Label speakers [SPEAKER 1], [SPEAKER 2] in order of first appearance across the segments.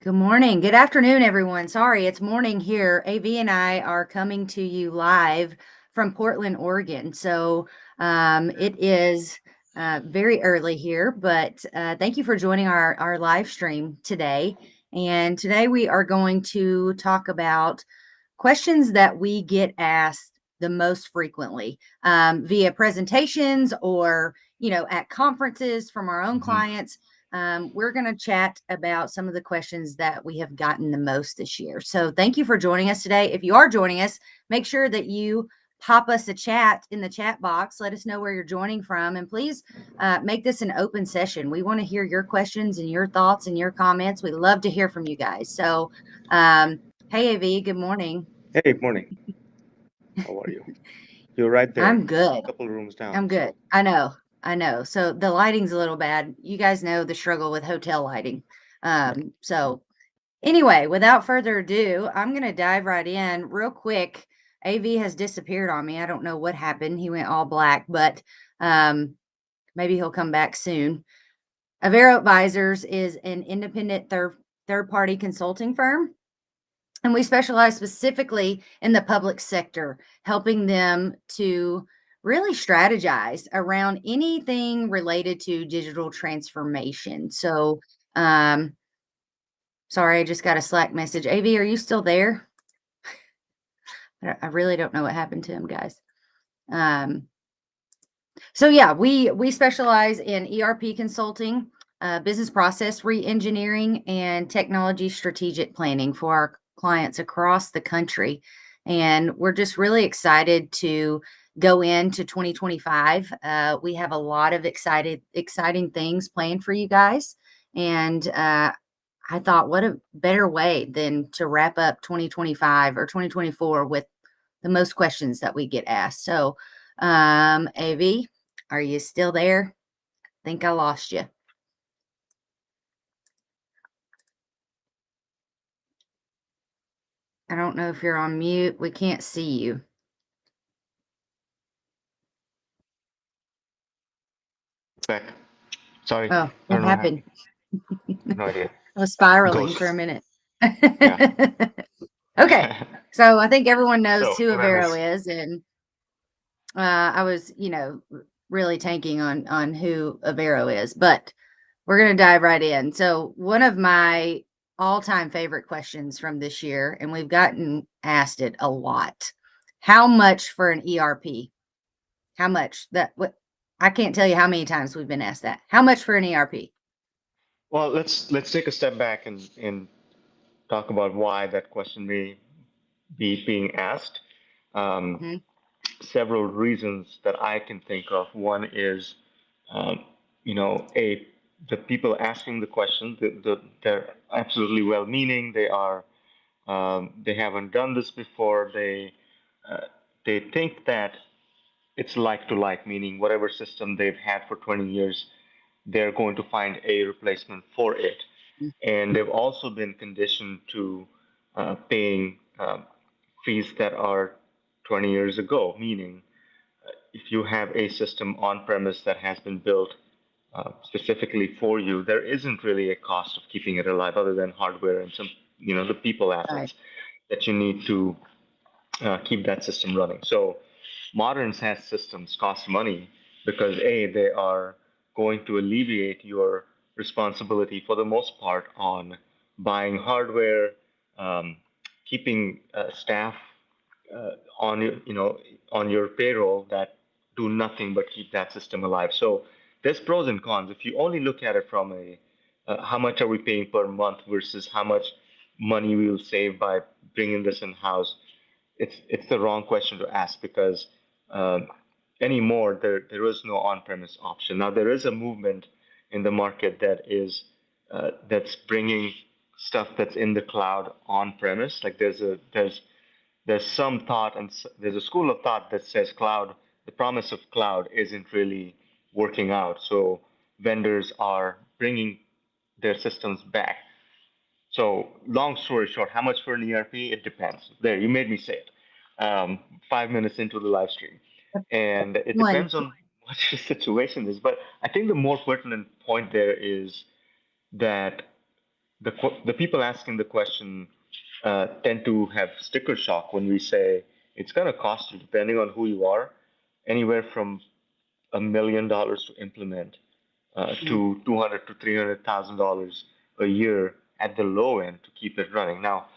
[SPEAKER 1] Good morning. Good afternoon, everyone. Sorry, it's morning here. AV and I are coming to you live from Portland, Oregon. It is very early here, but thank you for joining our live stream today. And today we are going to talk about questions that we get asked the most frequently via presentations or at conferences from our own
[SPEAKER 2] Mhm.
[SPEAKER 1] clients. We're going to chat about some of the questions that we have gotten the most this year. So thank you for joining us today. If you are joining us, make sure that you pop us a chat in the chat box. Let us know where you're joining from. And please make this an open session. We want to hear your questions and your thoughts and your comments. We love to hear from you guys. Hey, AV, good morning.
[SPEAKER 2] Hey, morning. How are you? You're right there,
[SPEAKER 1] I'm good.
[SPEAKER 2] a couple rooms down.
[SPEAKER 1] I'm good.
[SPEAKER 2] So,
[SPEAKER 1] I know. I know. So the lighting's a little bad. You guys know the struggle with hotel lighting. Anyway, without further ado, I'm going to dive right in real quick. AV has disappeared on me. I don't know what happened. He went all black, but um, maybe he'll come back soon. Avero Advisors is an independent third party consulting firm. And we specialize specifically in the public sector, helping them to really strategize around anything related to digital transformation. Um, sorry, I just got a Slack message. AV, are you still there? I really don't know what happened to him, guys. Um, we specialize in ERP consulting, business process re-engineering, and technology strategic planning for our clients across the country. And we're just really excited to go into 2025. We have a lot of exciting things planned for you guys. And I thought, what a better way than to wrap up 2025 or 2024 with the most questions that we get asked. AV, are you still there? I think I lost you. I don't know if you're on mute. We can't see you.
[SPEAKER 2] back. Sorry,
[SPEAKER 1] Oh,
[SPEAKER 2] I
[SPEAKER 1] what
[SPEAKER 2] don't know what
[SPEAKER 1] happened?
[SPEAKER 2] happened. No idea.
[SPEAKER 1] I was spiraling for a
[SPEAKER 2] Ghosts.
[SPEAKER 1] minute.
[SPEAKER 2] Yeah.
[SPEAKER 1] Okay. So I think everyone knows
[SPEAKER 2] So,
[SPEAKER 1] who
[SPEAKER 2] what I
[SPEAKER 1] Avero
[SPEAKER 2] miss?
[SPEAKER 1] is. And I was, really tanking on who Avero is, but we're going to dive right in. So one of my all-time favorite questions from this year, and we've gotten asked it a lot. How much for an ERP? How much? That what I can't tell you how many times we've been asked that. How much for an ERP?
[SPEAKER 2] Well, let's take a step back and talk about why that question may be being asked. Um,
[SPEAKER 1] Mhm.
[SPEAKER 2] Several reasons that I can think of. One is, um, a the people asking the question, they're absolutely well-meaning. They haven't done this before. Uh, they think that it's like to like, meaning whatever system they've had for 20 years, they're going to find a replacement for it. And they've also been conditioned to paying fees that are 20 years ago, meaning if you have a system on premise that has been built specifically for you, there isn't really a cost of keeping it alive other than hardware and some, the people
[SPEAKER 1] Right.
[SPEAKER 2] assets that you need to keep that system running. So modern SaaS systems cost money because they are going to alleviate your responsibility for the most part on buying hardware, um, keeping staff on on your payroll that do nothing but keep that system alive. So there's pros and cons. If you only look at it from a how much are we paying per month versus how much money we will save by bringing this in house, it's the wrong question to ask because um, anymore there is no on-premise option. Now there is a movement in the market that's bringing stuff that's in the cloud on-premise. Like there's some thought and there's a school of thought that says the promise of cloud isn't really working out. So vendors are bringing their systems back. So, long story short, how much for an ERP? It depends. There, you made me say it. 5 minutes into the live stream, and it
[SPEAKER 1] One.
[SPEAKER 2] depends on what your situation is. But I think the more pertinent point there is that the people asking the question tend to have sticker shock when we say it's going to cost you, depending on who you are, anywhere from $1 million to implement
[SPEAKER 1] Mm,
[SPEAKER 2] to 200 to $300,000 a year at the low end to keep it running. Now,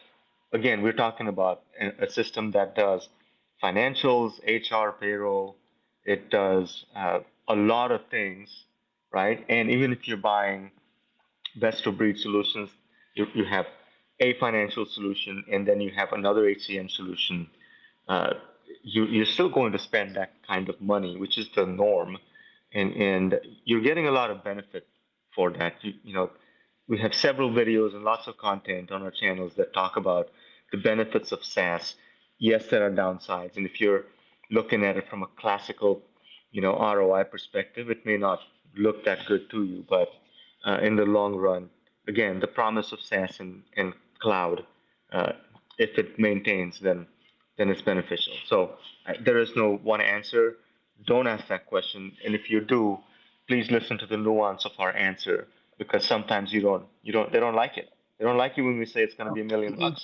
[SPEAKER 2] again, we're talking about a system that does financials, HR, payroll. It does a lot of things, right? And even if you're buying best of breed solutions, you have a financial solution and then you have another HCM solution. Uh, you're still going to spend that kind of money, which is the norm, and you're getting a lot of benefit for that. We have several videos and lots of content on our channels that talk about the benefits of SaaS. Yes, there are downsides, and if you're looking at it from a classical, ROI perspective, it may not look that good to you, but in the long run, again, the promise of SaaS and cloud, uh, if it maintains, then it's beneficial. So there is no one answer. Don't ask that question, and if you do, please listen to the nuance of our answer because sometimes they don't like it. They don't like it when we say it's going to
[SPEAKER 1] oh,
[SPEAKER 2] be $1 million.
[SPEAKER 1] mm-mm.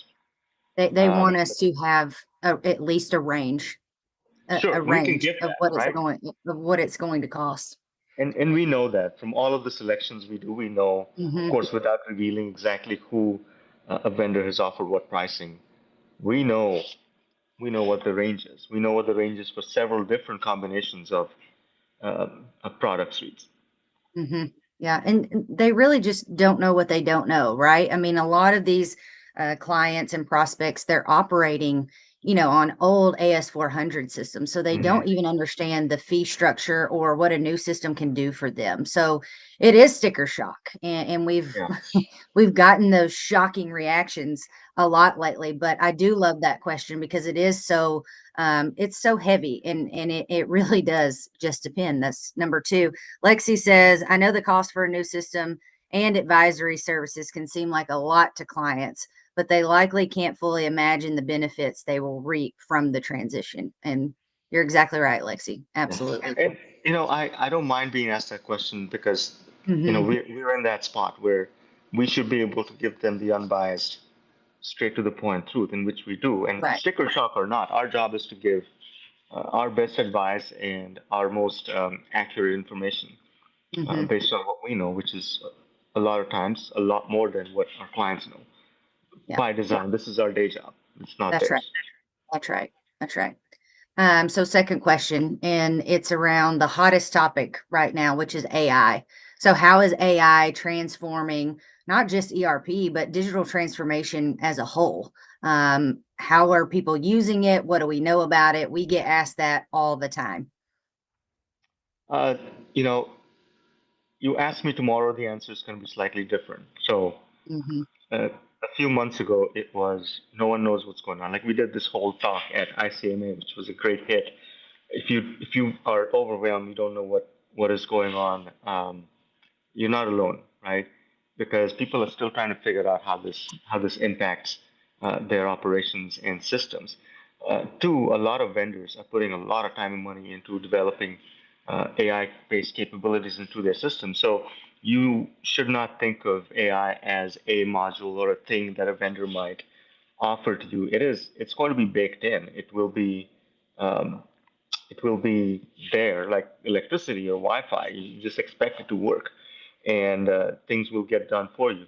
[SPEAKER 1] They want us
[SPEAKER 2] But
[SPEAKER 1] to have at least a range,
[SPEAKER 2] sure,
[SPEAKER 1] a
[SPEAKER 2] we can
[SPEAKER 1] range
[SPEAKER 2] give
[SPEAKER 1] of
[SPEAKER 2] that, right?
[SPEAKER 1] what it's going to cost.
[SPEAKER 2] And we know that from all of the selections we do, we know, of
[SPEAKER 1] Hmm.
[SPEAKER 2] course, without revealing exactly who a vendor has offered what pricing, we know we know what the range is. We know what the range is for several different combinations of product suites.
[SPEAKER 1] Hmm. Yeah, and they really just don't know what they don't know, right? I mean, a lot of these clients and prospects, they're operating, on old AS400 systems, so they
[SPEAKER 2] Hmm.
[SPEAKER 1] don't even understand the fee structure or what a new system can do for them. So it is sticker shock, and we've
[SPEAKER 2] Yeah.
[SPEAKER 1] we've gotten those shocking reactions a lot lately. But I do love that question because it is so it's so heavy, and it really does just depend. That's number two. Lexi says, I know the cost for a new system and advisory services can seem like a lot to clients, but they likely can't fully imagine the benefits they will reap from the transition. And you're exactly right, Lexi.
[SPEAKER 2] Yeah.
[SPEAKER 1] Absolutely.
[SPEAKER 2] And I don't mind being asked that question because
[SPEAKER 1] Hmm.
[SPEAKER 2] we're in that spot where we should be able to give them the unbiased, straight to the point truth, in which we do. And
[SPEAKER 1] Right.
[SPEAKER 2] sticker shock or not, our job is to give our best advice and our most accurate information
[SPEAKER 1] Hmm.
[SPEAKER 2] based on what we know, which is a lot of times a lot more than what our clients know.
[SPEAKER 1] Yeah,
[SPEAKER 2] By design, this is our day job. It's not
[SPEAKER 1] that's right.
[SPEAKER 2] theirs.
[SPEAKER 1] That's right. That's right. So second question, and it's around the hottest topic right now, which is AI. So how is AI transforming not just ERP, but digital transformation as a whole? How are people using it? What do we know about it? We get asked that all the time.
[SPEAKER 2] Uh, you know, you ask me tomorrow, the answer is going to be slightly different. So,
[SPEAKER 1] Hmm.
[SPEAKER 2] a few months ago, it was no one knows what's going on. Like we did this whole talk at ICMA, which was a great hit. If you are overwhelmed, you don't know what is going on. You're not alone, right? Because people are still trying to figure out how this impacts their operations and systems. Two, a lot of vendors are putting a lot of time and money into developing AI-based capabilities into their system. So you should not think of AI as a module or a thing that a vendor might offer to you. It's going to be baked in. Um, it will be there like electricity or Wi-Fi. You just expect it to work, and things will get done for you.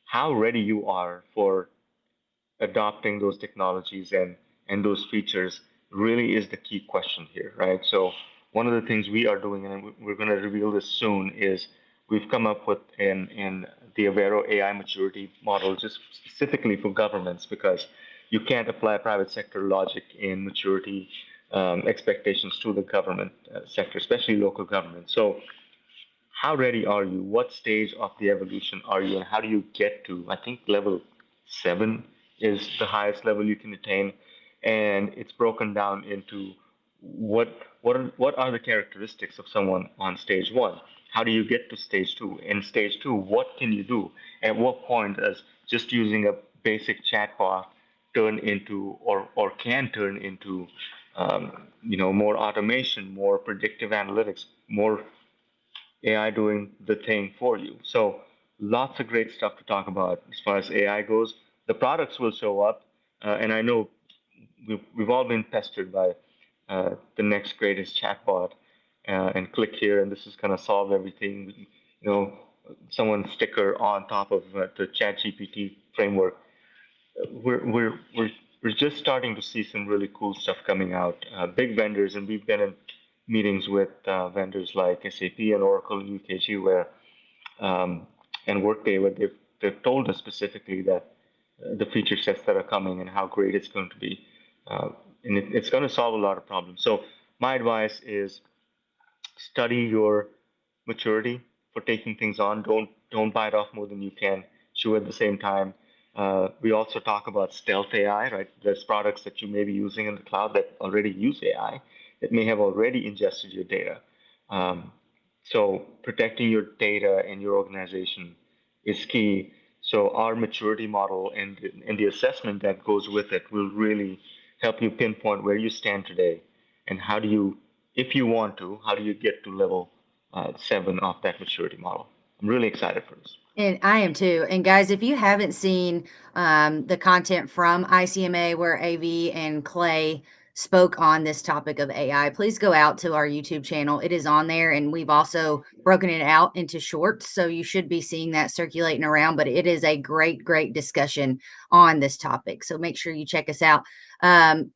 [SPEAKER 2] How ready you are for adopting those technologies and those features really is the key question here, right? So one of the things we are doing, and we're going to reveal this soon, is we've come up with in the Avero AI maturity model just specifically for governments because you can't apply private sector logic in maturity expectations to the government sector, especially local government. So how ready are you? What stage of the evolution are you, and how do you get to? I think level 7 is the highest level you can attain, and it's broken down into what what are the characteristics of someone on stage 1? How do you get to stage 2? In stage 2, what can you do? At what point does just using a basic chatbot turn into or can turn into more automation, more predictive analytics, more AI doing the thing for you. So lots of great stuff to talk about as far as AI goes. The products will show up, and I know we've all been pestered by the next greatest chatbot, and click here, and this is going to solve everything. You know, someone's sticker on top of the ChatGPT framework. We're we're we're we're just starting to see some really cool stuff coming out. Big vendors, and we've been in meetings with vendors like SAP and Oracle, UKG, where and Workday, where they've told us specifically that the feature sets that are coming and how great it's going to be, uh, and it's going to solve a lot of problems. So my advice is study your maturity for taking things on. Don't bite off more than you can chew at the same time. We also talk about stealth AI, right? There's products that you may be using in the cloud that already use AI that may have already ingested your data. Um, so protecting your data and your organization is key. So our maturity model and the assessment that goes with it will really help you pinpoint where you stand today and how do you, if you want to, how do you get to level 7 of that maturity model? I'm really excited for this.
[SPEAKER 1] And I am too. And guys, if you haven't seen the content from ICMA where AV and Clay spoke on this topic of AI, please go out to our YouTube channel. It is on there, and we've also broken it out into shorts. So you should be seeing that circulating around. But it is a great, great discussion on this topic. So make sure you check us out.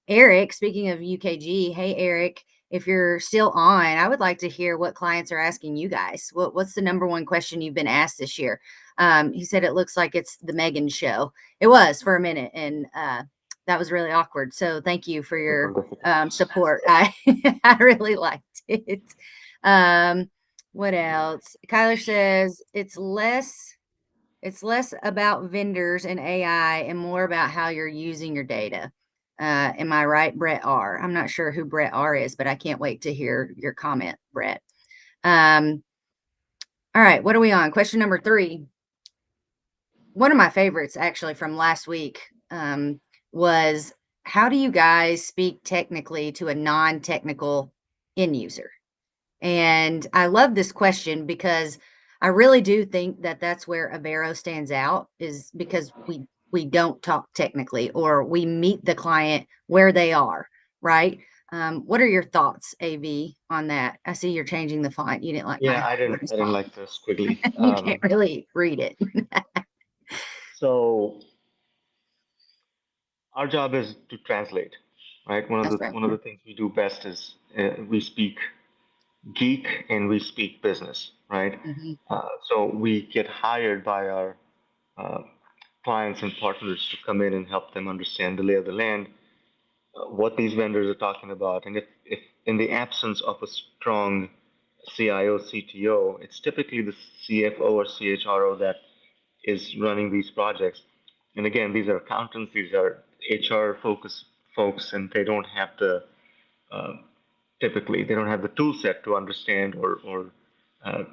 [SPEAKER 1] Eric, speaking of UKG, hey, Eric. If you're still on, I would like to hear what clients are asking you guys. What's the number one question you've been asked this year? He said it looks like it's the Megan show. It was for a minute, and that was really awkward. So thank you for
[SPEAKER 2] Technical
[SPEAKER 1] your
[SPEAKER 2] difficulties.
[SPEAKER 1] support. I I really liked it. Um, what else? Kyler says it's less about vendors and AI and more about how you're using your data. Am I right, Brett R? I'm not sure who Brett R is, but I can't wait to hear your comment, Brett. Um, all right, what are we on? Question number 3. One of my favorites actually from last week was, how do you guys speak technically to a non-technical end user? And I love this question because I really do think that that's where Avero stands out, is because we don't talk technically, or we meet the client where they are, right? What are your thoughts, AV, on that? I see you're changing the font. You didn't like
[SPEAKER 2] Yeah,
[SPEAKER 1] my
[SPEAKER 2] I didn't
[SPEAKER 1] font.
[SPEAKER 2] like the squiggly.
[SPEAKER 1] You can't really read it.
[SPEAKER 2] So our job is to translate, right?
[SPEAKER 1] That's right.
[SPEAKER 2] One of the things we do best is we speak geek and we speak business, right?
[SPEAKER 1] Mhm.
[SPEAKER 2] So we get hired by our uh, clients and partners to come in and help them understand the lay of the land, what these vendors are talking about, and if in the absence of a strong CIO, CTO, it's typically the CFO or CHRO that is running these projects. And again, these are accountants, these are HR focused folks, and they don't have the uh, typically they don't have the tool set to understand or uh,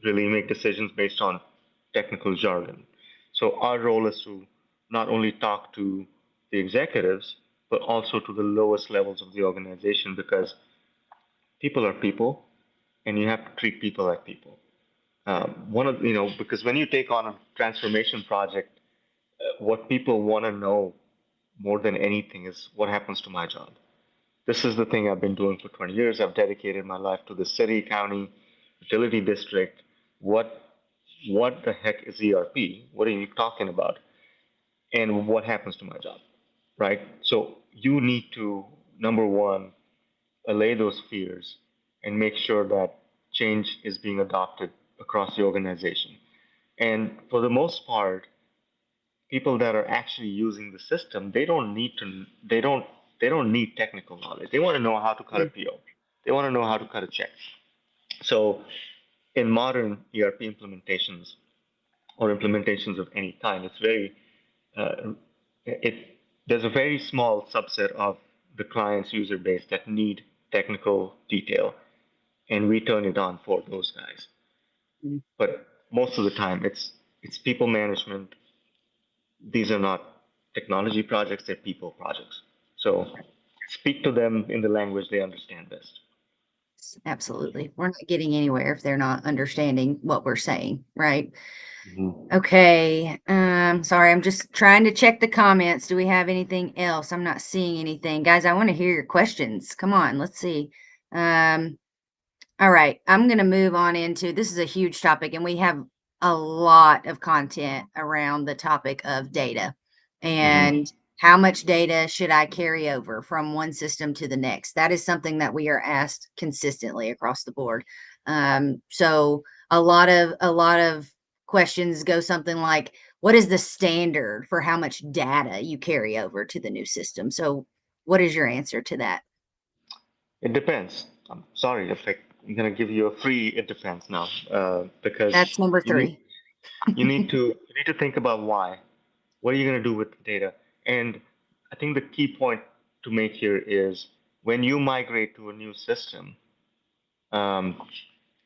[SPEAKER 2] really make decisions based on technical jargon. So our role is to not only talk to the executives, but also to the lowest levels of the organization because people are people, and you have to treat people like people. One of because when you take on a transformation project, what people want to know more than anything is what happens to my job. This is the thing I've been doing for 20 years. I've dedicated my life to the city, county, utility district. What what the heck is ERP? What are you talking about? And what happens to my job? Right? So you need to, number one, allay those fears and make sure that change is being adopted across the organization. And for the most part, people that are actually using the system, they don't need technical knowledge. They want to know how to cut a
[SPEAKER 1] Mm.
[SPEAKER 2] PO. They want to know how to cut a check. So in modern ERP implementations or implementations of any kind, it's very uh, it there's a very small subset of the client's user base that need technical detail, and we turn it on for those guys.
[SPEAKER 1] Mm.
[SPEAKER 2] But most of the time, it's people management. These are not technology projects; they're people projects. So speak to them in the language they understand best.
[SPEAKER 1] Absolutely. We're not getting anywhere if they're not understanding what we're saying, right?
[SPEAKER 2] Mhm.
[SPEAKER 1] Okay. Sorry, I'm just trying to check the comments. Do we have anything else? I'm not seeing anything. Guys, I want to hear your questions. Come on, let's see. Um, all right, I'm going to move on into this is a huge topic, and we have a lot of content around the topic of data
[SPEAKER 2] Mhm.
[SPEAKER 1] and how much data should I carry over from one system to the next. That is something that we are asked consistently across the board. So a lot of questions go something like, "What is the standard for how much data you carry over to the new system?" So, what is your answer to that?
[SPEAKER 2] It depends. I'm sorry if I'm gonna give you a free it depends now,
[SPEAKER 1] That's
[SPEAKER 2] because
[SPEAKER 1] number
[SPEAKER 2] you need
[SPEAKER 1] three.
[SPEAKER 2] you need to think about why. What are you gonna do with the data? And I think the key point to make here is when you migrate to a new system, um,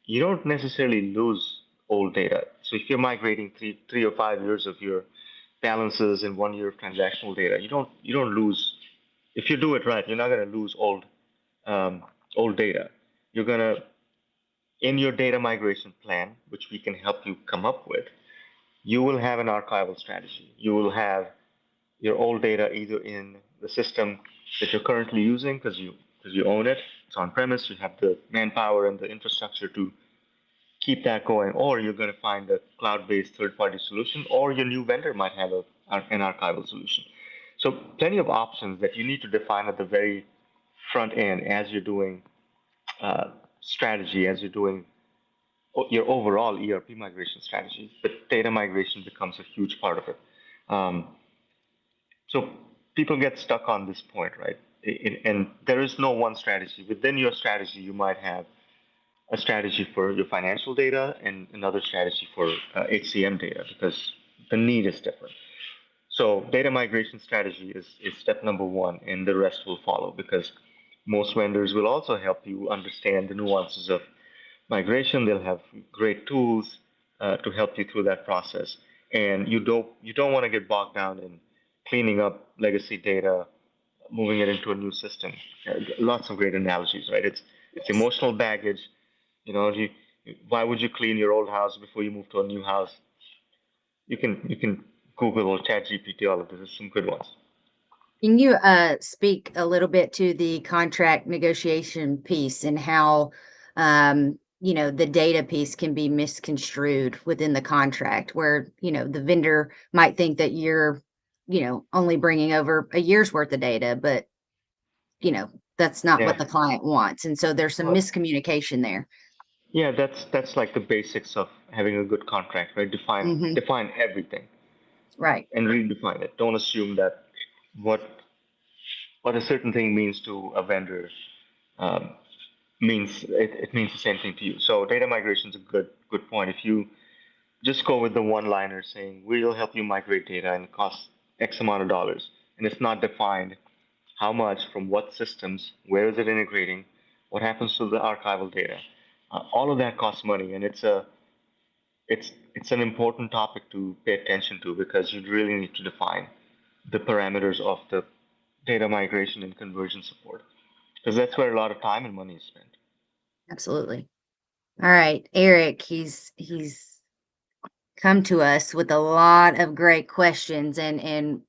[SPEAKER 2] you don't necessarily lose old data. So if you're migrating 3 or 5 years of your balances in 1 year of transactional data, you don't lose. If you do it right, you're not gonna lose um, old data. You're gonna in your data migration plan, which we can help you come up with, you will have an archival strategy. You will have your old data either in the system that you're currently using because you own it, it's on premise, you have the manpower and the infrastructure to keep that going, or you're going to find a cloud-based third-party solution, or your new vendor might have an archival solution. So plenty of options that you need to define at the very front end as you're doing uh, strategy, as you're doing your overall ERP migration strategy, but data migration becomes a huge part of it. Um, so people get stuck on this point, right? And there is no one strategy. Within your strategy, you might have a strategy for your financial data and another strategy for HCM data because the need is different. So data migration strategy is step number one, and the rest will follow because most vendors will also help you understand the nuances of migration. They'll have great tools to help you through that process, and you don't want to get bogged down in cleaning up legacy data, moving it into a new system. Lots of great analogies, right? It's
[SPEAKER 1] Yes.
[SPEAKER 2] emotional baggage. Why would you clean your old house before you move to a new house? You can Google or Chat GPT all of this. There's some good ones.
[SPEAKER 1] Can you speak a little bit to the contract negotiation piece and how the data piece can be misconstrued within the contract where, the vendor might think that you're, only bringing over a year's worth of data, but, you know, that's not
[SPEAKER 2] Yeah.
[SPEAKER 1] what the client wants. And so there's some
[SPEAKER 2] Well,
[SPEAKER 1] miscommunication there.
[SPEAKER 2] yeah, that's like the basics of having a good contract, right? Define
[SPEAKER 1] Hmm.
[SPEAKER 2] define everything
[SPEAKER 1] Right.
[SPEAKER 2] and redefine it. Don't assume that what what a certain thing means to a vendor um, it means the same thing to you. So data migration is a good point. If you just go with the one liner saying we'll help you migrate data and it costs X amount of dollars, and it's not defined how much from what systems, where is it integrating, what happens to the archival data, all of that costs money, and it's an important topic to pay attention to because you really need to define the parameters of the data migration and conversion support because that's where a lot of time and money is spent.
[SPEAKER 1] Absolutely. All right. Eric, he's come to us with a lot of great questions and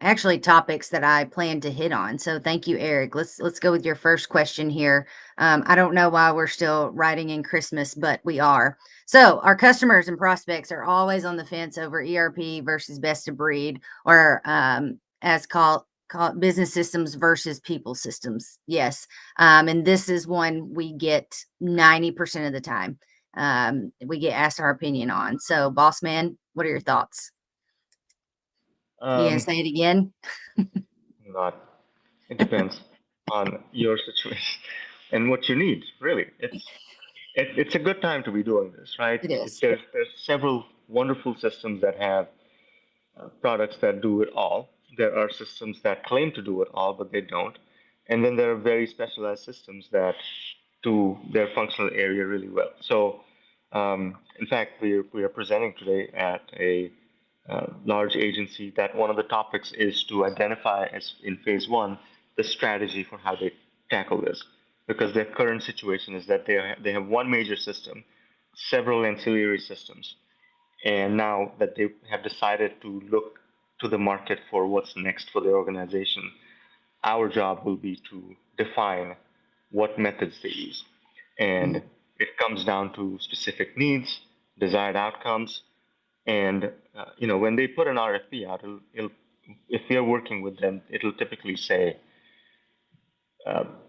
[SPEAKER 1] actually topics that I plan to hit on. So thank you, Eric. Let's go with your first question here. I don't know why we're still writing in Christmas, but we are. So our customers and prospects are always on the fence over ERP versus best of breed, or as called business systems versus people systems. Yes, and this is one we get 90% of the time. We get asked our opinion on. So, boss man, what are your thoughts? You gonna
[SPEAKER 2] Um,
[SPEAKER 1] say it again?
[SPEAKER 2] not It depends on your situation and what you need. Really, it's a good time to be doing this, right?
[SPEAKER 1] It is.
[SPEAKER 2] There's several wonderful systems that have products that do it all. There are systems that claim to do it all, but they don't. And then there are very specialized systems that do their functional area really well. So, in fact, we are presenting today at a large agency that one of the topics is to identify, as in phase one, the strategy for how they tackle this. So, because their current situation is that they have one major system, several ancillary systems, and now that they have decided to look to the market for what's next for their organization, our job will be to define what methods they use. And it comes down to specific needs, desired outcomes, and when they put an RFP out, if we are working with them, it'll typically say,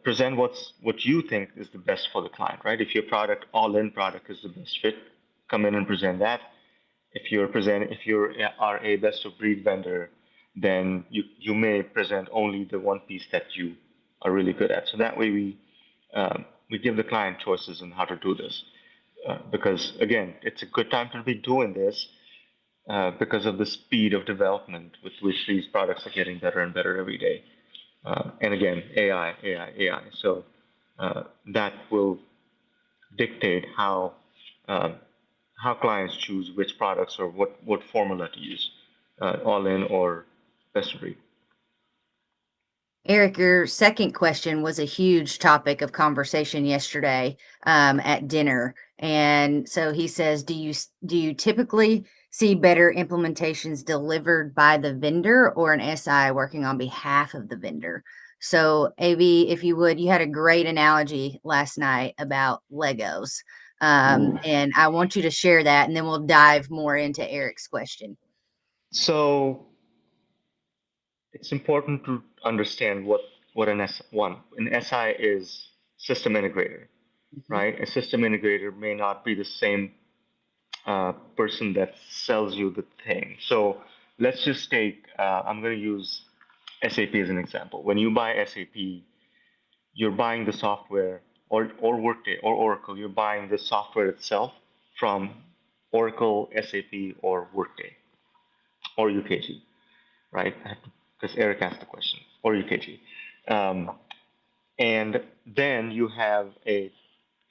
[SPEAKER 2] present what you think is the best for the client, right? If your product, all-in product, is the best fit, come in and present that. If you are a best of breed vendor, then you may present only the one piece that you are really good at. So that way we give the client choices on how to do this. Because again, it's a good time to be doing this because of the speed of development with which these products are getting better and better every day. And again, AI, AI, AI. So that will dictate uh, how clients choose which products or what formula to use, all in or best of breed.
[SPEAKER 1] Eric, your second question was a huge topic of conversation yesterday at dinner. And so he says, do you typically see better implementations delivered by the vendor or an SI working on behalf of the vendor? So, AV, if you would, you had a great analogy last night about Legos. And I want you to share that, and then we'll dive more into Eric's question.
[SPEAKER 2] So it's important to understand what an SI is. System integrator,
[SPEAKER 1] Mhm.
[SPEAKER 2] right? A system integrator may not be the same person that sells you the thing. So let's just take, I'm going to use SAP as an example. When you buy SAP, you're buying the software, or Workday or Oracle, you're buying the software itself from Oracle, SAP, or Workday, or UKG, right? Because Eric asked the question, or UKG. Um, and then you have a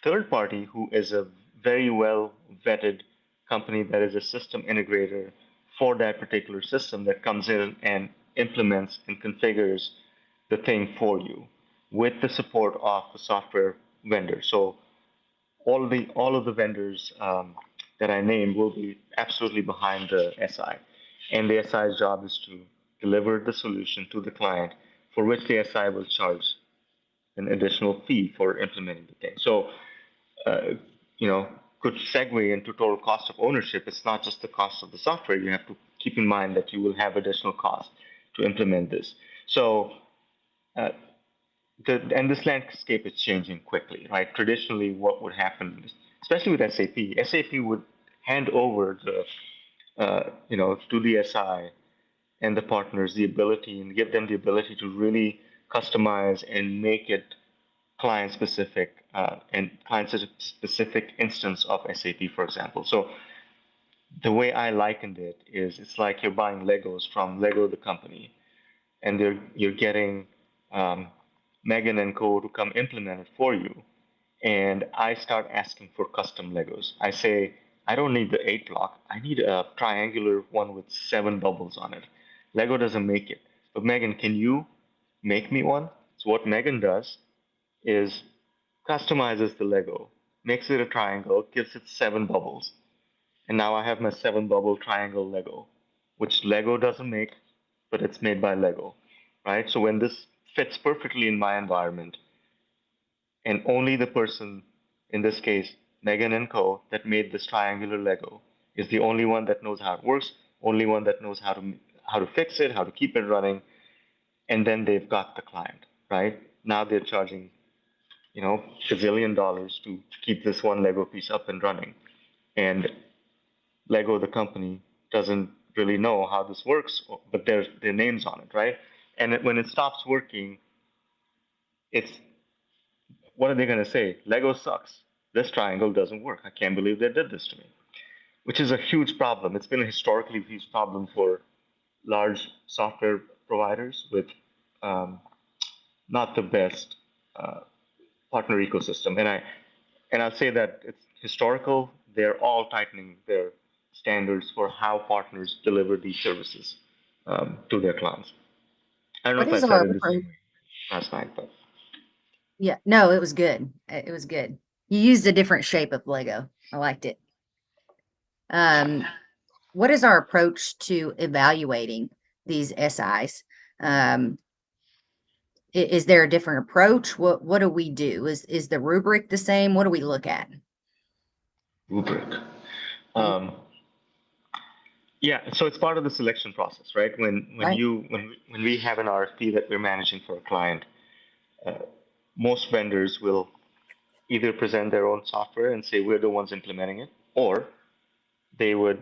[SPEAKER 2] third party who is a very well vetted company that is a system integrator for that particular system that comes in and implements and configures the thing for you with the support of the software vendor. So all of the vendors that I named will be absolutely behind the SI, and the SI's job is to deliver the solution to the client, for which the SI will charge an additional fee for implementing the thing. So, uh, could segue into total cost of ownership. It's not just the cost of the software. You have to keep in mind that you will have additional cost to implement this. So, uh, and this landscape is changing quickly, right? Traditionally, what would happen, especially with SAP would hand over to the SI and the partners the ability and give them the ability to really customize and make it client specific and client specific instance of SAP, for example. So the way I likened it is it's like you're buying Legos from Lego the company, and you're getting Megan and Co to come implement it for you. And I start asking for custom Legos. I say, I don't need the 8 block. I need a triangular one with 7 bubbles on it. Lego doesn't make it. But Megan, can you make me one? So what Megan does is customizes the Lego, makes it a triangle, gives it 7 bubbles. And now I have my 7 bubble triangle Lego, which Lego doesn't make, but it's made by Lego, right? So when this fits perfectly in my environment, and only the person, in this case, Megan and Co., that made this triangular Lego, is the only one that knows how it works, only one that knows how to fix it, how to keep it running, and then they've got the client, right? Now they're charging, gazillion dollars to keep this one Lego piece up and running, and Lego, the company, doesn't really know how this works, but there's their names on it, right? And when it stops working, it's what are they going to say? Lego sucks. This triangle doesn't work. I can't believe they did this to me, which is a huge problem. It's been a historically huge problem for large software providers with um, not the best uh, partner ecosystem. And I'll say that it's historical. They're all tightening their standards for how partners deliver these services to their clients. I don't know
[SPEAKER 1] What
[SPEAKER 2] if I
[SPEAKER 1] is
[SPEAKER 2] said
[SPEAKER 1] our
[SPEAKER 2] it the same way last night, but
[SPEAKER 1] Yeah, no, it was good. It was good. You used a different shape of Lego. I liked it. Um, what is our approach to evaluating these SIs? Um, is there a different approach? What do we do? Is the rubric the same? What do we look at?
[SPEAKER 2] Rubric.
[SPEAKER 1] Mhm.
[SPEAKER 2] Um, yeah, so it's part of the selection process, right?
[SPEAKER 1] Right?
[SPEAKER 2] When we have an RFP that we're managing for a client, uh, most vendors will either present their own software and say we're the ones implementing it, or they will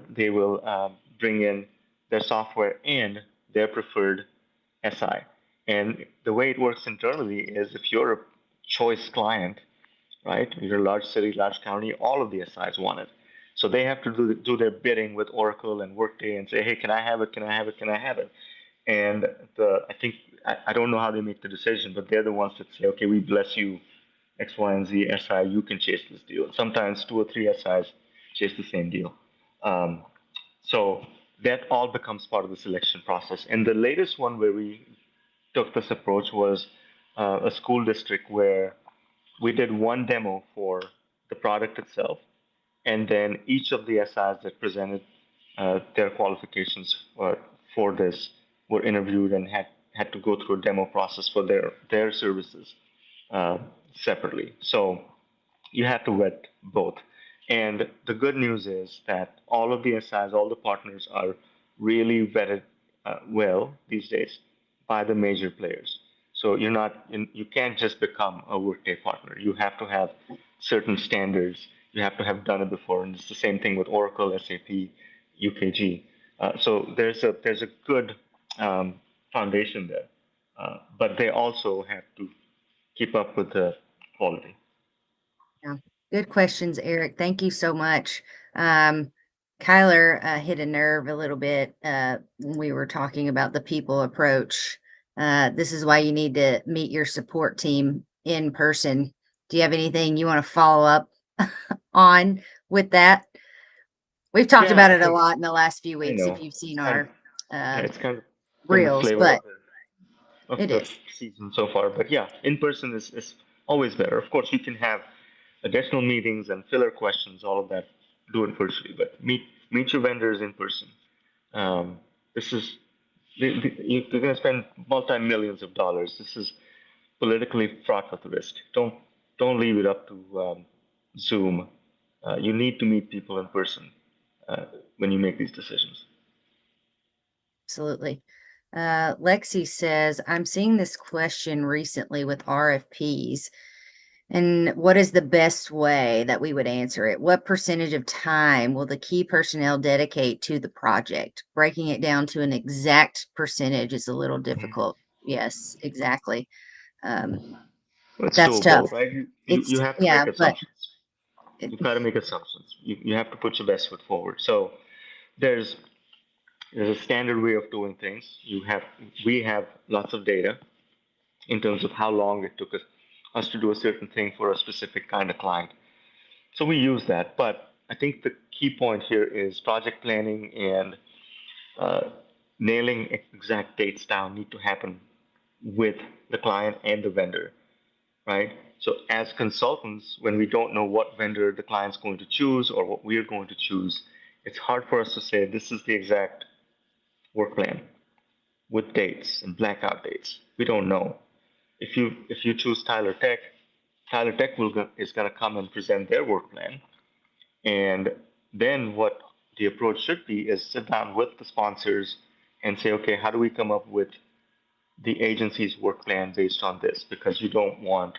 [SPEAKER 2] bring in their software and their preferred SI. And the way it works internally is if you're a choice client, right? You're a large city, large county, all of the SIs want it. So they have to do their bidding with Oracle and Workday and say, hey, can I have it? Can I have it? Can I have it? And I think I don't know how they make the decision, but they're the ones that say, okay, we bless you X, Y, and Z SI, you can chase this deal. Sometimes two or three SIs chase the same deal. Um, so that all becomes part of the selection process. And the latest one where we took this approach was a school district where we did one demo for the product itself, and then each of the SIs that presented their qualifications for this were interviewed and had to go through a demo process for their services uh, separately. So you have to vet both. And the good news is that all of the SIs, all the partners are really vetted well these days by the major players. So you can't just become a Workday partner. You have to have certain standards. You have to have done it before, and it's the same thing with Oracle, SAP, UKG. So there's a good foundation there, but they also have to keep up with the quality.
[SPEAKER 1] Yeah. Good questions, Eric. Thank you so much. Um, Kyler hit a nerve a little bit when we were talking about the people approach. This is why you need to meet your support team in person. Do you have anything you want to follow up on with that? We've talked
[SPEAKER 2] Yeah,
[SPEAKER 1] about
[SPEAKER 2] I
[SPEAKER 1] it a
[SPEAKER 2] think
[SPEAKER 1] lot in the last few
[SPEAKER 2] I
[SPEAKER 1] weeks if
[SPEAKER 2] know.
[SPEAKER 1] you've seen
[SPEAKER 2] It's kind of
[SPEAKER 1] our
[SPEAKER 2] yeah,
[SPEAKER 1] uh,
[SPEAKER 2] it's kind of the
[SPEAKER 1] reels,
[SPEAKER 2] flavor
[SPEAKER 1] but
[SPEAKER 2] of
[SPEAKER 1] it
[SPEAKER 2] the
[SPEAKER 1] is.
[SPEAKER 2] season so far. But yeah, in person is always better. Of course, you can have additional meetings and filler questions, all of that. Do it virtually, but meet your vendors in person. Um, this is you're going to spend multi millions of dollars. This is politically fraught with risk. Don't leave it up to Zoom. You need to meet people in person uh, when you make these decisions.
[SPEAKER 1] Absolutely. Lexi says, I'm seeing this question recently with RFPs. And what is the best way that we would answer it? What percentage of time will the key personnel dedicate to the project? Breaking it down to an exact percentage is a little difficult. Yes, exactly. Um,
[SPEAKER 2] It's
[SPEAKER 1] that's tough.
[SPEAKER 2] doable, right? You
[SPEAKER 1] It's,
[SPEAKER 2] have to
[SPEAKER 1] yeah,
[SPEAKER 2] make
[SPEAKER 1] but
[SPEAKER 2] assumptions.
[SPEAKER 1] it,
[SPEAKER 2] You've got to make assumptions. You have to put your best foot forward. So there's there's a standard way of doing things. We have lots of data in terms of how long it took us to do a certain thing for a specific kind of client. So we use that. But I think the key point here is project planning and uh, nailing exact dates down need to happen with the client and the vendor, right? So as consultants, when we don't know what vendor the client's going to choose or what we're going to choose, it's hard for us to say this is the exact work plan with dates and blackout dates. We don't know. If you choose Tyler Tech is going to come and present their work plan, and then what the approach should be is sit down with the sponsors and say, okay, how do we come up with the agency's work plan based on this? Because you don't want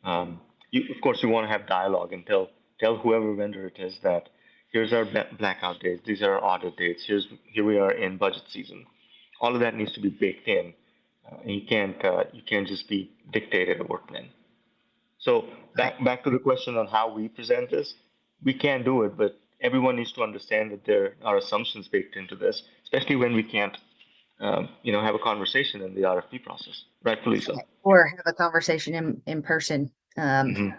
[SPEAKER 2] of course, you want to have dialogue and tell whoever vendor it is that here's our blackout dates, these are our audit dates, here we are in budget season. All of that needs to be baked in, and you can't just be dictated a work plan. So
[SPEAKER 1] right.
[SPEAKER 2] back to the question on how we present this, we can do it, but everyone needs to understand that there are assumptions baked into this, especially when we can't have a conversation in the RFP process, rightfully so.
[SPEAKER 1] Or have a conversation in person.
[SPEAKER 2] Hmm.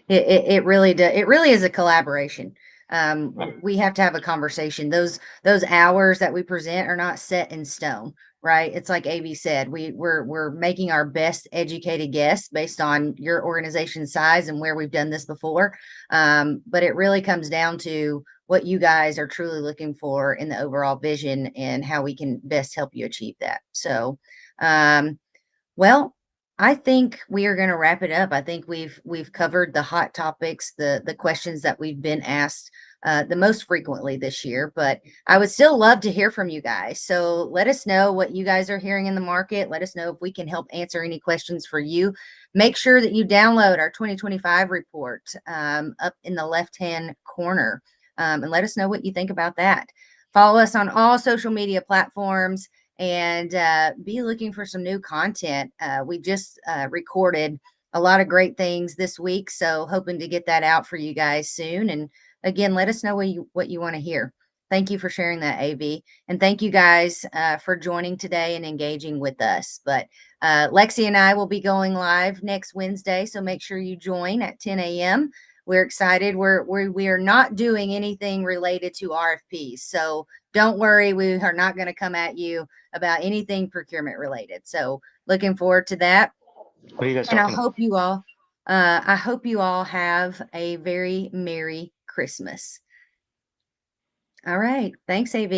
[SPEAKER 1] It really does. It really is a collaboration.
[SPEAKER 2] Right.
[SPEAKER 1] We have to have a conversation. Those hours that we present are not set in stone, right? It's like AV said, we're making our best educated guess based on your organization size and where we've done this before. But it really comes down to what you guys are truly looking for in the overall vision and how we can best help you achieve that. So, um, well, I think we are going to wrap it up. I think we've covered the hot topics, the questions that we've been asked the most frequently this year. But I would still love to hear from you guys. So let us know what you guys are hearing in the market. Let us know if we can help answer any questions for you. Make sure that you download our 2025 report up in the left hand corner, and let us know what you think about that. Follow us on all social media platforms and be looking for some new content. We just recorded a lot of great things this week, so hoping to get that out for you guys soon. And again, let us know what you want to hear. Thank you for sharing that, AV, and thank you guys for joining today and engaging with us. But Lexi and I will be going live next Wednesday, so make sure you join at 10 a.m. We're excited. We are not doing anything related to RFPs, so don't worry. We are not going to come at you about anything procurement related. So looking forward to that.
[SPEAKER 2] What are you guys
[SPEAKER 1] And
[SPEAKER 2] talking about?
[SPEAKER 1] I hope you all have a very Merry Christmas. All right. Thanks, AV.